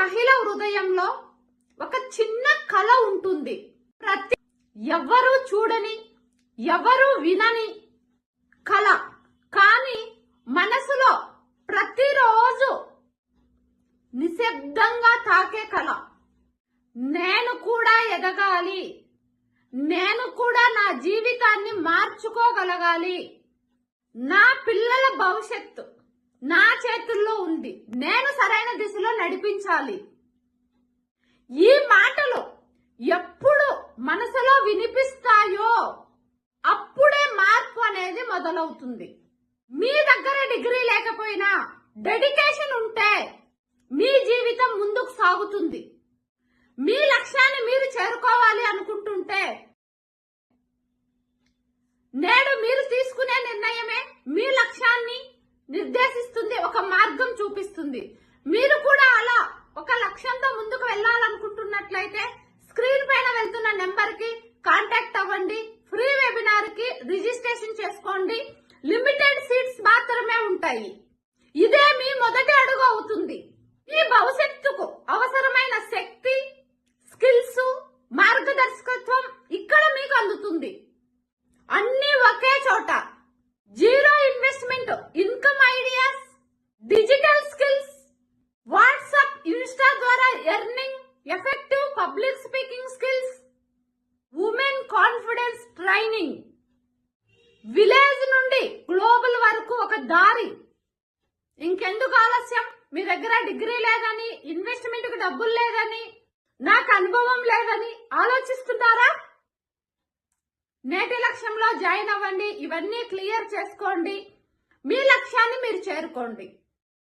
మహిళ హృదయంలో ఒక చిన్న కళ ఉంటుంది. ఎవరు చూడని, ఎవరు వినని కళ, కానీ మనసులో ప్రతిరోజు నిశ్శబ్దంగా తాకే కళ. నేను కూడా ఎదగాలి, నేను కూడా నా జీవితాన్ని మార్చుకోగలగాలి, నా పిల్లల భవిష్యత్తు నా చేతుల్లో ఉంది, నేను సరైన దిశలో నడిపించాలి. ఈ మాటలు ఎప్పుడు మనసులో వినిపిస్తాయో అప్పుడే మార్పు అనేది మొదలవుతుంది. మీ దగ్గర డిగ్రీ లేకపోయినా డెడికేషన్ ఉంటే మీ జీవితం ముందుకు సాగుతుంది. మీ లక్ష్యాన్ని మీరు చేరుకోవాలి అనుకుంటుంటే నేడు మీరు తీసుకునే నిర్ణయమే మీ లక్ష్యాన్ని నిర్దేశిస్తుంది, ఒక మార్గం చూపిస్తుంది. మీరు కూడా అలా ఒక లక్ష్యంతో ముందుకు వెళ్ళాలనుకుంటున్నట్లయితే స్క్రీన్ పైన వెళ్తున్న నెంబర్ కి కాంటాక్ట్ అవ్వండి. ఫ్రీ వెబినార్ కి రిజిస్ట్రేషన్ చేసుకోండి. లిమిటెడ్ సీట్స్ మాత్రమే ఉంటాయి. ఇదే మీ మొదటి అడుగు అవుతుంది. ఈ భవిష్యత్తుకు అవసరమైన శక్తి, స్కిల్స్, మార్గదర్శకత్వం ఇక్కడ మీకు అందుతుంది. అన్ని ఒకే చోట. Zero investment income ideas, digital skills, WhatsApp, Insta ద్వారా earning, effective public speaking skills, women confidence training, village నుండి గ్లోబల్ వరకు ఒక దారి. ఇంకెందుకు ఆలస్యం? మీ దగ్గర డిగ్రీ లేదని, ఇన్వెస్ట్మెంట్ కు డబ్బులు లేదని, నాకు అనుభవం లేదని ఆలోచిస్తున్నారా? నేటి లక్ష్యంలో జాయిన్ అవ్వండి. ఇవన్నీ క్లియర్ చేసుకోండి. మీ లక్ష్యాన్ని మీరు చేరుకోండి.